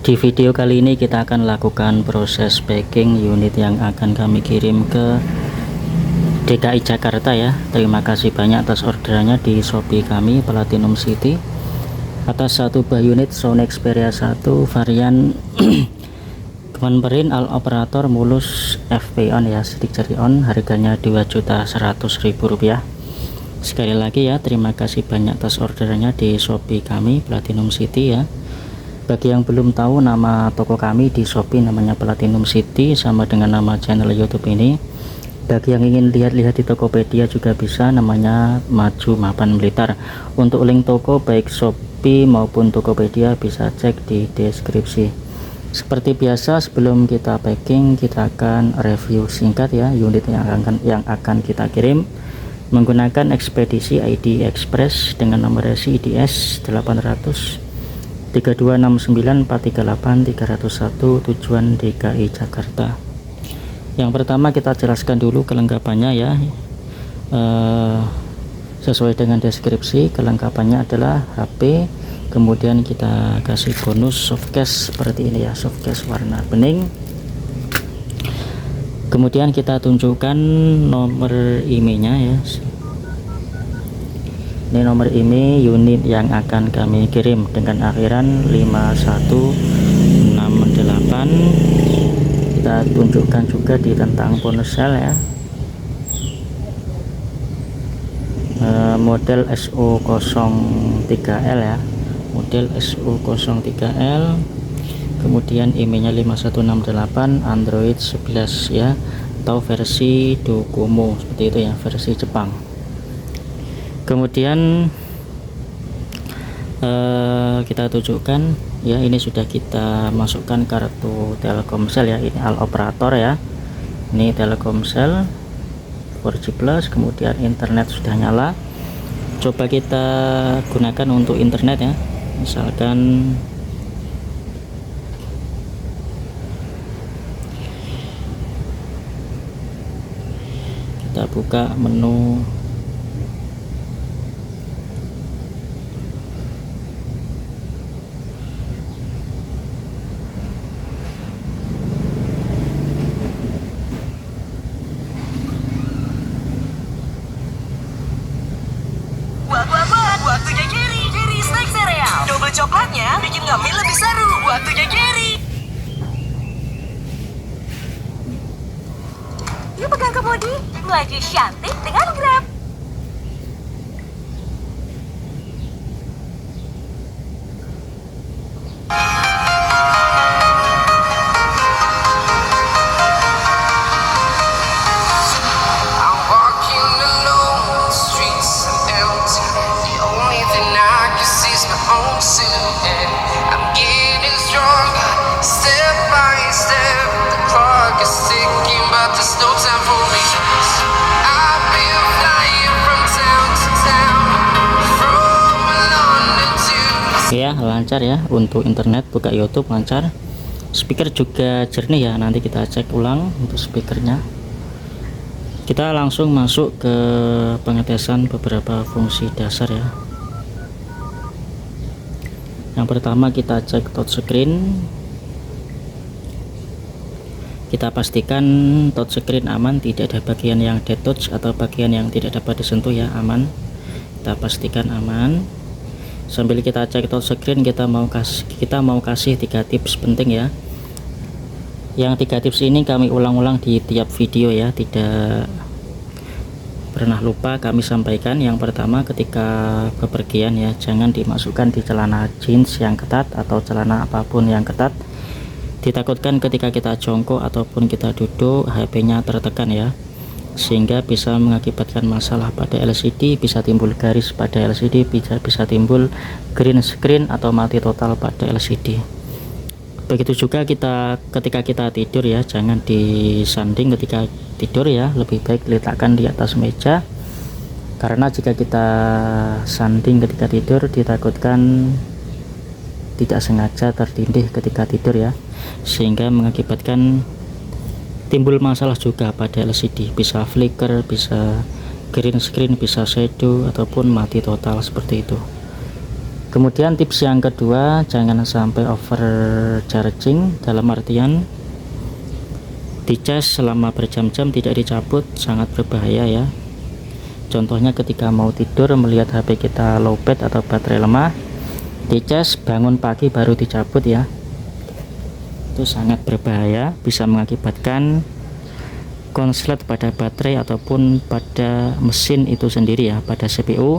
Di video kali ini kita akan lakukan proses packing unit yang akan kami kirim ke DKI Jakarta ya. Terima kasih banyak atas orderannya di Shopee kami Platinum City atas satu buah unit Sony Xperia 1 varian Converin All Operator mulus FP on ya, stick jari on, harganya Rp2.100.000. Sekali lagi ya, terima kasih banyak atas orderannya di Shopee kami Platinum City ya. Bagi yang belum tahu, nama toko kami di Shopee namanya Platinum City, sama dengan nama channel YouTube ini. Bagi yang ingin lihat-lihat di Tokopedia juga bisa, namanya Maju Mapan Blitar. Untuk link toko baik Shopee maupun Tokopedia bisa cek di deskripsi. Seperti biasa, sebelum kita packing kita akan review singkat ya unit yang akan kita kirim menggunakan ekspedisi ID Express dengan nomor resi IDS 800 3269438-301 tujuan DKI Jakarta. Yang pertama kita jelaskan dulu kelengkapannya ya. Sesuai dengan deskripsi, kelengkapannya adalah HP, kemudian kita kasih bonus softcase seperti ini ya, softcase warna bening. Kemudian kita tunjukkan nomor IMEI-nya ya. Ini nomor IMEI unit yang akan kami kirim dengan akhiran 5168. Kita tunjukkan juga di tentang ponsel ya, model SO03L ya, model SO03L. Kemudian IMEI-nya 5168, Android 11 ya, atau versi Docomo seperti itu ya, versi Jepang. Kemudian kita tunjukkan ya, ini sudah kita masukkan kartu Telkomsel ya, ini All Operator ya, ini Telkomsel 4G Plus, kemudian internet sudah nyala. Coba kita gunakan untuk internet ya, misalkan kita buka menu. Waktunya Jerry snack sereal. Double coklatnya bikin ngemil lebih seru. Waktunya Jerry. Yuk pegang kemudi, melaju cantik dengan Grab. Ya, lancar ya untuk internet, buka YouTube lancar, speaker juga jernih ya. Nanti kita cek ulang untuk speakernya. Kita langsung masuk ke pengetesan beberapa fungsi dasar ya. Yang pertama kita cek touchscreen. Kita pastikan touchscreen aman, tidak ada bagian yang detach atau bagian yang tidak dapat disentuh ya, aman. Kita pastikan aman. Sambil kita cek touchscreen, kita mau kasih 3 tips penting ya. Yang 3 tips ini kami ulang-ulang di tiap video ya, tidak pernah lupa kami sampaikan. Yang pertama, ketika bepergian ya, jangan dimasukkan di celana jeans yang ketat atau celana apapun yang ketat. Ditakutkan ketika kita jongkok ataupun kita duduk, HP-nya tertekan ya, sehingga bisa mengakibatkan masalah pada LCD, bisa timbul garis pada LCD, bisa timbul green screen atau mati total pada LCD. Begitu juga ketika kita tidur ya, jangan disanding ketika tidur ya, lebih baik letakkan di atas meja, karena jika kita sanding ketika tidur ditakutkan tidak sengaja tertindih ketika tidur ya, sehingga mengakibatkan timbul masalah juga pada LCD, bisa flicker, bisa green screen, bisa shadow ataupun mati total seperti itu. Kemudian tips yang kedua, jangan sampai over charging, dalam artian dicas selama berjam-jam tidak dicabut, sangat berbahaya ya. Contohnya ketika mau tidur melihat HP kita lowbat atau baterai lemah, dicas bangun pagi baru dicabut ya, itu sangat berbahaya, bisa mengakibatkan konslet pada baterai ataupun pada mesin itu sendiri ya, pada CPU,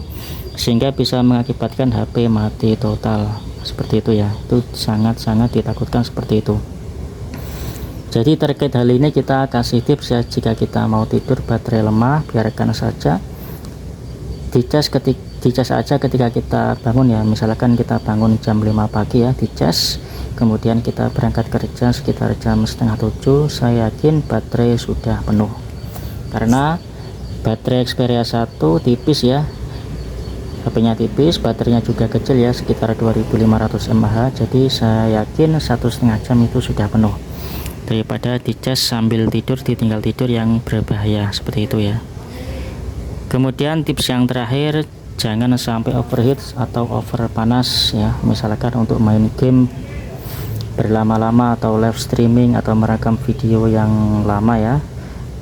sehingga bisa mengakibatkan HP mati total seperti itu ya. Itu sangat-sangat ditakutkan seperti itu. Jadi terkait hal ini kita kasih tips ya, jika kita mau tidur baterai lemah biarkan saja dicas aja ketika kita bangun ya. Misalkan kita bangun jam 5 pagi ya, dicas, kemudian kita berangkat kerja sekitar jam setengah 7, saya yakin baterai sudah penuh, karena baterai Xperia 1 tipis ya, HP-nya tipis, baterainya juga kecil ya, sekitar 2500 mAh, jadi saya yakin 1,5 jam itu sudah penuh, daripada dicas sambil tidur, ditinggal tidur yang berbahaya seperti itu ya. Kemudian tips yang terakhir, jangan sampai overheat atau over panas ya, misalkan untuk main game berlama-lama atau live streaming atau merekam video yang lama ya,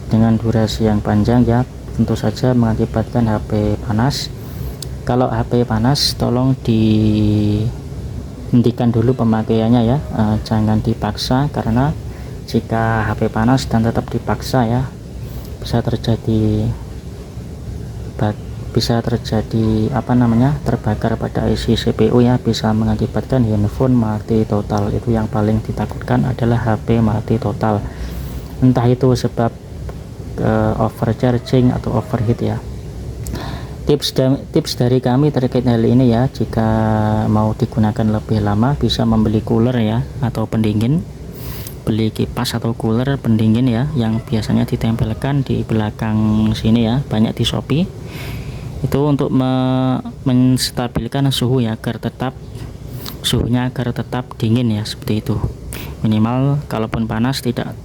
dengan durasi yang panjang ya, tentu saja mengakibatkan HP panas. Kalau HP panas tolong dihentikan dulu pemakaiannya ya, jangan dipaksa, karena jika HP panas dan tetap dipaksa ya, bisa terjadi terbakar pada IC CPU ya, bisa mengakibatkan handphone mati total. Itu yang paling ditakutkan adalah HP mati total, entah itu sebab overcharging atau overheat ya. Tips dari kami terkait hal ini ya, jika mau digunakan lebih lama bisa membeli cooler ya, atau pendingin, beli kipas atau cooler pendingin ya, yang biasanya ditempelkan di belakang sini ya, banyak di Shopee. Itu untuk menstabilkan suhu ya, agar suhunya tetap dingin ya, seperti itu. Minimal kalaupun panas tidak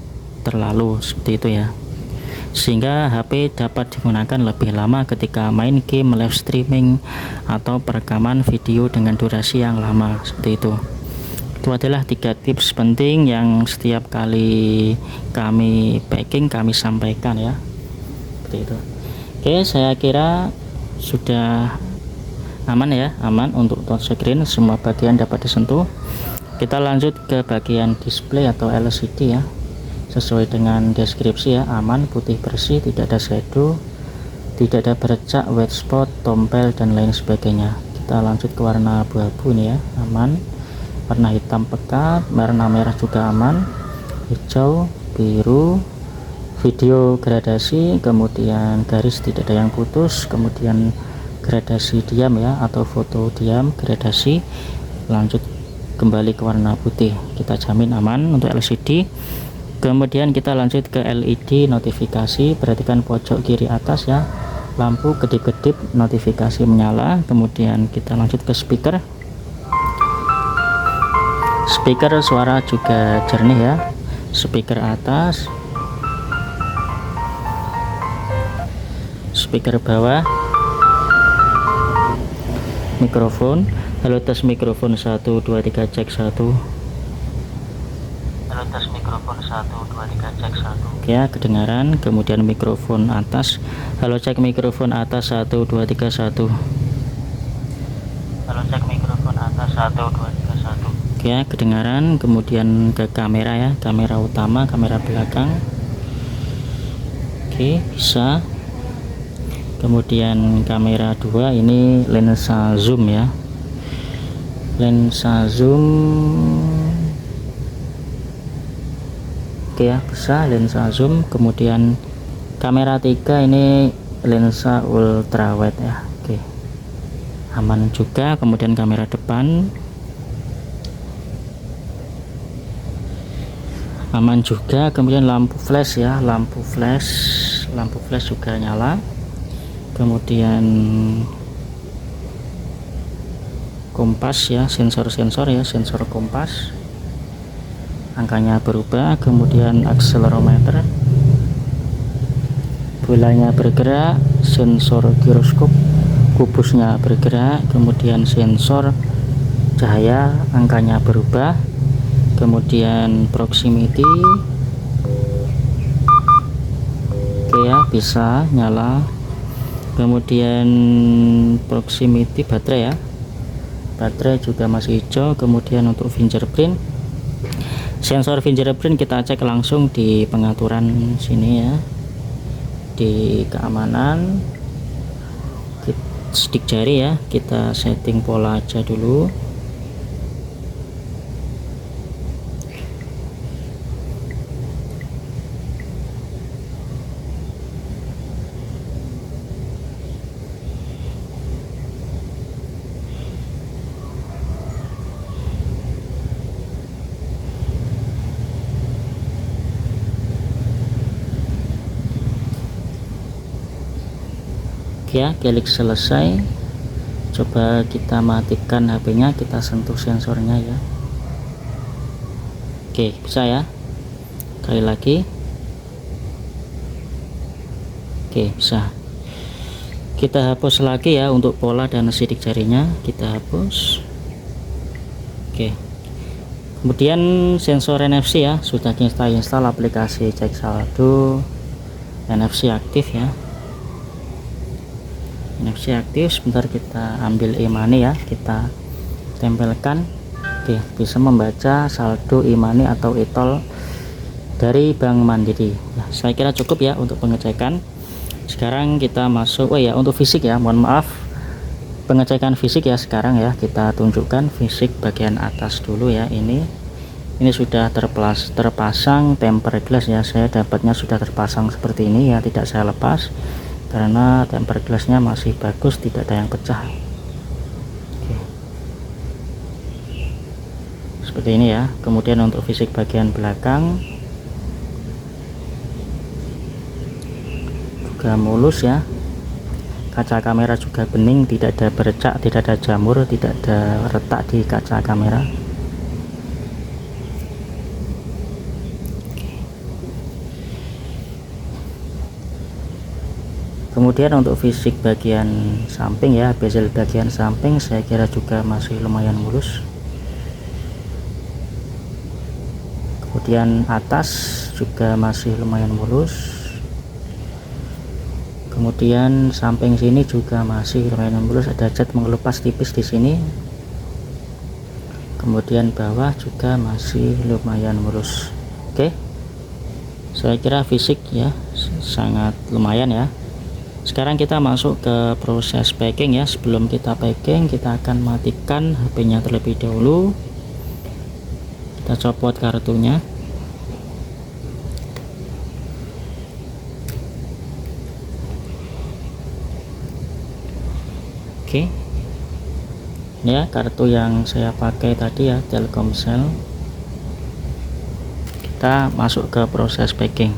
terlalu, seperti itu ya, sehingga HP dapat digunakan lebih lama ketika main game, live streaming, atau perekaman video dengan durasi yang lama, seperti itu. Itu adalah 3 tips penting yang setiap kali kami packing kami sampaikan ya, seperti itu. Oke, saya kira sudah aman ya, aman untuk touchscreen, semua bagian dapat disentuh. Kita lanjut ke bagian display atau LCD ya, sesuai dengan deskripsi ya, aman, putih bersih, tidak ada shadow, tidak ada bercak, white spot, tompel, dan lain sebagainya. Kita lanjut ke warna abu-abu ini ya, aman. Warna hitam pekat, warna merah juga aman, hijau, biru, video gradasi, kemudian garis tidak ada yang putus, kemudian gradasi diam ya, atau foto diam gradasi. Lanjut kembali ke warna putih, kita jamin aman untuk LCD. Kemudian kita lanjut ke LED notifikasi, perhatikan pojok kiri atas ya, lampu kedip-kedip notifikasi menyala. Kemudian kita lanjut ke speaker suara juga jernih ya, speaker atas, speaker bawah, mikrofon. Halo tes mikrofon 1 2 3 cek 1. Halo tes mikrofon 1 2 3 cek 1. Oke ya, kedengaran. Kemudian mikrofon atas, halo cek mikrofon atas 1 2 3 1. Halo cek mikrofon atas 1 2 3 1. Oke ya, kedengaran. Kemudian ke kamera ya, kamera utama, kamera belakang. Oke, bisa. Kemudian kamera 2 ini lensa zoom ya, lensa zoom. Oke ya, bisa lensa zoom. Kemudian kamera 3 ini lensa ultrawide ya. Oke, aman juga. Kemudian kamera depan aman juga. Kemudian lampu flash ya, lampu flash juga nyala. Kemudian kompas ya, sensor ya, sensor kompas, angkanya berubah. Kemudian akselerometer, bolanya bergerak, sensor giroskop, kubusnya bergerak. Kemudian sensor cahaya angkanya berubah, kemudian proximity. Oke ya, bisa nyala. Kemudian proximity baterai ya, baterai juga masih hijau. Kemudian untuk fingerprint, sensor fingerprint kita cek langsung di pengaturan sini ya, di keamanan stick jari ya, kita setting pola aja dulu. Ya, klik selesai. Coba kita matikan HP-nya, kita sentuh sensornya ya. Oke, bisa ya. Kali lagi. Oke, bisa. Kita hapus lagi ya untuk pola dan sidik jarinya, kita hapus. Oke. Kemudian sensor NFC ya, sudah kita install aplikasi cek saldo NFC aktif ya. NFC aktif, sebentar kita ambil e-money ya, kita tempelkan. Oke, bisa membaca saldo e-money atau e-tol dari Bank Mandiri. Nah, saya kira cukup ya untuk pengecekan. Sekarang kita masuk, oh ya, untuk fisik ya, mohon maaf, pengecekan fisik ya. Sekarang ya, kita tunjukkan fisik bagian atas dulu ya. Ini sudah terpasang tempered glass ya. Saya dapatnya sudah terpasang seperti ini ya, tidak saya lepas karena tempered glassnya masih bagus, tidak ada yang pecah. Oke. Seperti ini ya. Kemudian untuk fisik bagian belakang juga mulus ya, kaca kamera juga bening, tidak ada bercak, tidak ada jamur, tidak ada retak di kaca kamera. Kemudian untuk fisik bagian samping ya, bezel bagian samping saya kira juga masih lumayan mulus. Kemudian atas juga masih lumayan mulus. Kemudian samping sini juga masih lumayan mulus, ada cat mengelupas tipis di sini. Kemudian bawah juga masih lumayan mulus. Oke, saya kira fisik ya sangat lumayan ya. Sekarang kita masuk ke proses packing ya. Sebelum kita packing, kita akan matikan HP-nya terlebih dahulu. Kita copot kartunya. Oke. Ini ya kartu yang saya pakai tadi ya, Telkomsel. Kita masuk ke proses packing.